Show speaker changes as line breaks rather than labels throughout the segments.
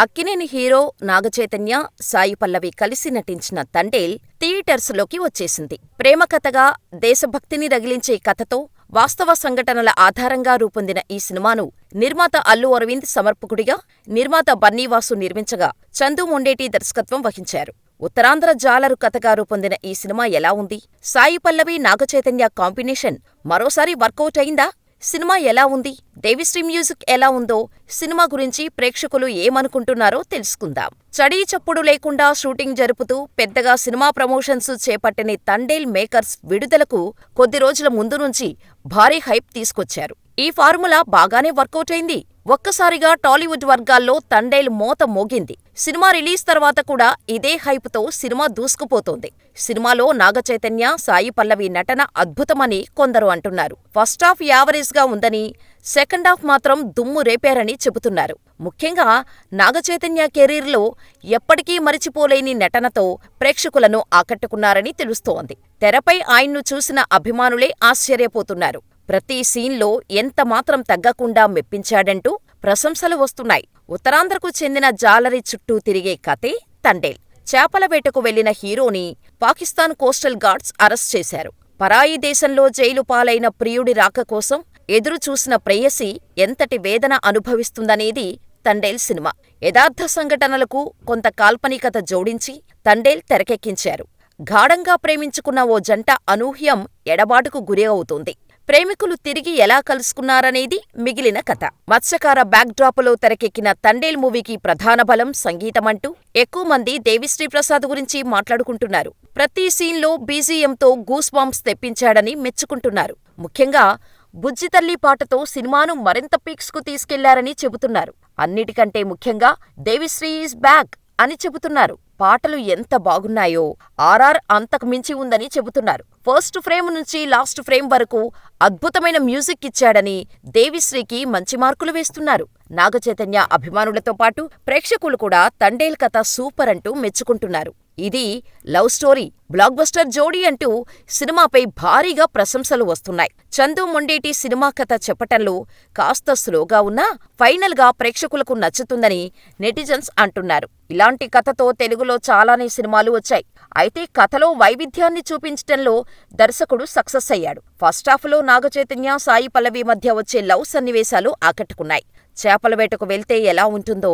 Akkineni hero Naga Chaitanya, Sai Pallavi కలిసి నటించిన Thandel theatres లోకి వచ్చేసింది. ప్రేమకథగా, దేశభక్తిని రగిలించే కథతో, వాస్తవ సంఘటనల ఆధారంగా రూపొందిన ఈ సినిమాను నిర్మాత అల్లు అరవింద్ సమర్పకుడిగా, నిర్మాత బన్నీవాసు నిర్మించగా, చందు మొండేటి దర్శకత్వం వహించారు. ఉత్తరాంధ్ర జాలరు కథగా రూపొందిన ఈ సినిమా ఎలా ఉంది? సాయి పల్లవి, నాగచైతన్య కాంబినేషన్ మరోసారి వర్కౌట్ అయిందా? సినిమా ఎలా ఉంది? దేవిశ్రీ మ్యూజిక్ ఎలా ఉందో, సినిమా గురించి ప్రేక్షకులు ఏమనుకుంటున్నారో తెలుసుకుందాం. చడీ చప్పుడు లేకుండా షూటింగ్ జరుపుతూ పెద్దగా సినిమా ప్రమోషన్స్ చేపట్టని తండేల్ మేకర్స్ విడుదలకు కొద్ది రోజుల ముందు నుంచి భారీ హైప్ తీసుకొచ్చారు. ఈ ఫార్ములా బాగానే వర్కౌట్ అయింది. ఒక్కసారిగా టాలీవుడ్ వర్గాల్లో తండేల్ మోత మోగింది. సినిమా రిలీజ్ తర్వాత కూడా ఇదే హైప్తో సినిమా దూసుకుపోతోంది. సినిమాలో నాగచైతన్య, సాయి పల్లవి నటన అద్భుతమని కొందరు అంటున్నారు. ఫస్టాఫ్ యావరేజ్గా ఉందని, సెకండాఫ్ మాత్రం దుమ్ము రేపారని చెబుతున్నారు. ముఖ్యంగా నాగచైతన్య కెరీర్లో ఎప్పటికీ మరిచిపోలేని నటనతో ప్రేక్షకులను ఆకట్టుకున్నారని తెలుస్తోంది. తెరపై ఆయన్ను చూసిన అభిమానులే ఆశ్చర్యపోతున్నారు. ప్రతి సీన్లో ఎంతమాత్రం తగ్గకుండా మెప్పించాడంటూ ప్రశంసలు వస్తున్నాయి. ఉత్తరాంధ్రకు చెందిన జాలరి చుట్టూ తిరిగే కథే తండేల్. చేపల వేటకు వెళ్లిన హీరోని పాకిస్తాన్ కోస్టల్ గార్డ్స్ అరెస్ట్ చేశారు. పరాయి దేశంలో జైలు పాలైన ప్రియుడి రాక కోసం ఎదురుచూసిన ప్రేయసి ఎంతటి వేదన అనుభవిస్తుందనేది తండేల్ సినిమా. యథార్థ సంఘటనలకు కొంత కాల్పనికత జోడించి తండేల్ తెరకెక్కించారు. గాఢంగా ప్రేమించుకున్న ఓ జంట అనూహ్యం ఎడబాటుకు గురి అవుతుంది. ప్రేమికులు తిరిగి ఎలా కలుసుకున్నారనేది మిగిలిన కథ. మత్స్యకార బ్యాక్డ్రాపులో తెరకెక్కిన తండేల్ మూవీకి ప్రధాన బలం సంగీతమంటూ ఎక్కువ మంది దేవిశ్రీ ప్రసాద్ గురించి మాట్లాడుకుంటున్నారు. ప్రతి సీన్లో బీజీఎంతో గూస్ బంప్స్ తెప్పించాడని మెచ్చుకుంటున్నారు. ముఖ్యంగా బుజ్జితల్లి పాటతో సినిమాను మరింత పీక్స్కు తీసుకెళ్లారని చెబుతున్నారు. అన్నిటికంటే ముఖ్యంగా దేవిశ్రీ ఈజ్ బ్యాక్ అని చెబుతున్నారు. పాటలు ఎంత బాగున్నాయో ఆర్ఆర్ అంతకు మించి ఉందని చెబుతున్నారు. ఫస్ట్ ఫ్రేమ్ నుంచి లాస్ట్ ఫ్రేమ్ వరకు అద్భుతమైన మ్యూజిక్ ఇచ్చాడని దేవిశ్రీకి మంచి మార్కులు వేస్తున్నారు. నాగచైతన్య అభిమానులతో పాటు ప్రేక్షకులు కూడా తండేల్ కథ సూపర్ అంటూ మెచ్చుకుంటున్నారు. ఇది లవ్ స్టోరీ, బ్లాక్ బస్టర్ జోడీ అంటూ సినిమాపై భారీగా ప్రశంసలు వస్తున్నాయి. చందు మొండేటి సినిమా కథ చెప్పటంలో కాస్త స్లోగా ఉన్నా ఫైనల్ గా ప్రేక్షకులకు నచ్చుతుందని నెటిజన్స్ అంటున్నారు. ఇలాంటి కథతో తెలుగులో చాలానే సినిమాలు వచ్చాయి. అయితే కథలో వైవిధ్యాన్ని చూపించటంలో దర్శకుడు సక్సెస్ అయ్యాడు. ఫస్టాఫ్లో నాగచైతన్య, సాయి పల్లవి మధ్య వచ్చే లవ్ సన్నివేశాలు ఆకట్టుకున్నాయి. చేపల వేటకు వెళ్తే ఎలా ఉంటుందో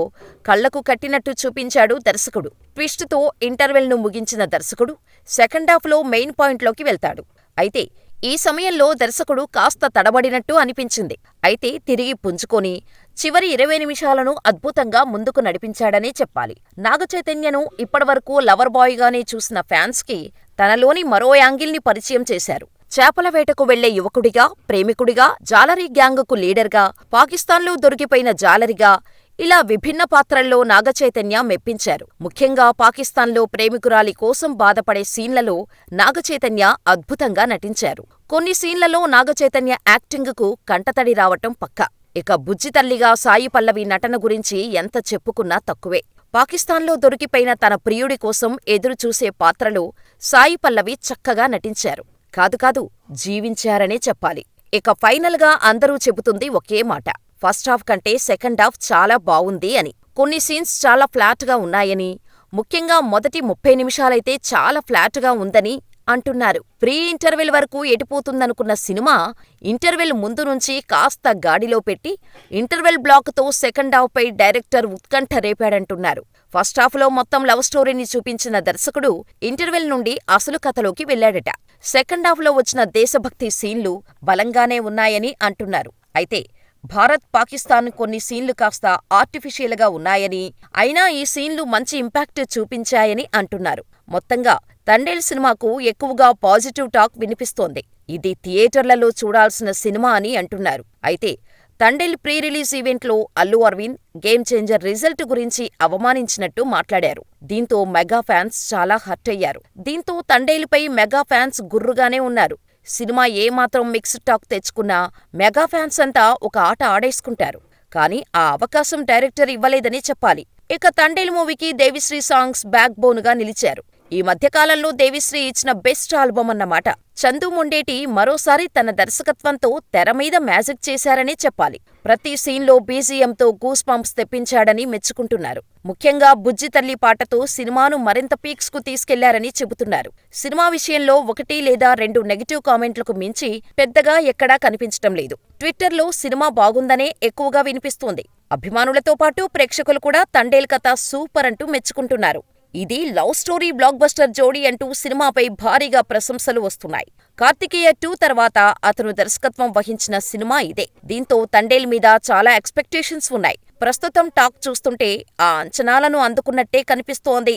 కళ్లకు కట్టినట్టు చూపించాడు దర్శకుడు. ట్విస్టుతో ఇంటర్వెల్ను ముగించిన దర్శకుడు సెకండాఫ్లో మెయిన్ పాయింట్లోకి వెళ్తాడు. అయితే ఈ సమయంలో దర్శకుడు కాస్త తడబడినట్టు అనిపించింది. అయితే తిరిగి పుంజుకొని చివరి 20 నిమిషాలను అద్భుతంగా ముందుకు నడిపించాడనే చెప్పాలి. నాగచైతన్యను ఇప్పటివరకు లవర్ బాయ్గానే చూసిన ఫ్యాన్స్కి తనలోని మరో యాంగిల్ని పరిచయం చేశారు. చేపల వేటకు వెళ్లే యువకుడిగా, ప్రేమికుడిగా, జాలరీ గ్యాంగుకు లీడర్గా, పాకిస్తాన్లో దొరికిపోయిన జాలరిగా, ఇలా విభిన్న పాత్రల్లో నాగచైతన్య మెప్పించారు. ముఖ్యంగా పాకిస్తాన్లో ప్రేమికురాలి కోసం బాధపడే సీన్లలో నాగచైతన్య అద్భుతంగా నటించారు. కొన్ని సీన్లలో నాగచైతన్య యాక్టింగుకు కంటతడి రావటం పక్కా. ఇక బుజ్జితల్లిగా సాయి పల్లవి నటన గురించి ఎంత చెప్పుకున్నా తక్కువే. పాకిస్తాన్లో దొరికిపోయిన తన ప్రియుడి కోసం ఎదురుచూసే పాత్రలో సాయి పల్లవి చక్కగా నటించారు. కాదు జీవించారనే చెప్పాలి. ఇక ఫైనల్ గా అందరూ చెబుతుంది ఒకే మాట, ఫస్టాఫ్ కంటే సెకండాఫ్ చాలా బావుంది అని. కొన్ని సీన్స్ చాలా ఫ్లాట్ గా ఉన్నాయని, ముఖ్యంగా మొదటి 30 నిమిషాలైతే చాలా ఫ్లాట్ గా ఉందని అంటున్నారు. ప్రీ ఇంటర్వెల్ వరకు ఎటుపోతుందనుకున్న సినిమా ఇంటర్వెల్ ముందు నుంచి కాస్త గాడిలో పెట్టి ఇంటర్వెల్ బ్లాక్తో సెకండాఫ్ పై డైరెక్టర్ ఉత్కంఠ రేపాడంటున్నారు. ఫస్టాఫ్లో మొత్తం లవ్ స్టోరీని చూపించిన దర్శకుడు ఇంటర్వెల్ నుండి అసలు కథలోకి వెళ్లాడట. సెకండాఫ్లో వచ్చిన దేశభక్తి సీన్లు బలంగానే ఉన్నాయని అంటున్నారు. అయితే భారత్, పాకిస్తాన్ కొన్ని సీన్లు కాస్త ఆర్టిఫిషియల్గా ఉన్నాయని, అయినా ఈ సీన్లు మంచి ఇంపాక్ట్ చూపించాయని అంటున్నారు. మొత్తంగా తండేల్ సినిమాకు ఎక్కువగా పాజిటివ్ టాక్ వినిపిస్తోంది. ఇది థియేటర్లలో చూడాల్సిన సినిమా అని అంటున్నారు. అయితే తండేల్ ప్రీ రిలీజ్ ఈవెంట్లో Allu Aravind game changer result గురించి అవమానించినట్టు మాట్లాడారు. దీంతో మెగా ఫ్యాన్స్ చాలా హర్ట్ అయ్యారు. దీంతో తండేలుపై మెగా ఫ్యాన్స్ గుర్రుగానే ఉన్నారు. సినిమా ఏమాత్రం మిక్స్డ్ టాక్ తెచ్చుకున్నా మెగా ఫ్యాన్స్ అంతా ఒక ఆట ఆడేసుకుంటారు. కానీ ఆ అవకాశం డైరెక్టర్ ఇవ్వలేదని చెప్పాలి. ఇక తండేల్ మూవీకి దేవిశ్రీ సాంగ్స్ బ్యాక్ బోన్ గా నిలిచారు. ఈ మధ్యకాలంలో దేవిశ్రీ ఇచ్చిన బెస్ట్ ఆల్బమ్ అన్నమాట. చందు మొండేటి మరోసారి తన దర్శకత్వంతో తెరమీద మ్యాజిక్ చేశారనే చెప్పాలి. ప్రతి సీన్లో బీజీఎంతో గూస్ బంప్స్ తెప్పించాడని మెచ్చుకుంటున్నారు. ముఖ్యంగా బుజ్జి తల్లి పాటతో సినిమాను మరింత పీక్స్ కు తీసుకెళ్లారని చెబుతున్నారు. సినిమా విషయంలో 1 లేదా 2 నెగటివ్ కామెంట్లకు మించి పెద్దగా ఎక్కడా కనిపించటం లేదు. ట్విట్టర్లో సినిమా బాగుందనే ఎక్కువగా వినిపిస్తోంది. అభిమానులతో పాటు ప్రేక్షకులు కూడా తండేల్ కథ సూపర్ అంటూ మెచ్చుకుంటున్నారు. ఇది లవ్ స్టోరీ బ్లాక్ బస్టర్ జోడీ అంటూ సినిమాపై భారీగా ప్రశంసలు వస్తున్నాయి. కార్తికేయ 2 తర్వాత అతను దర్శకత్వం వహించిన సినిమా ఇదే. దీంతో తండేల్ మీద చాలా ఎక్స్పెక్టేషన్స్ ఉన్నాయి. ప్రస్తుతం టాక్ చూస్తుంటే ఆ అంచనాలను అందుకున్నట్టే కనిపిస్తోంది.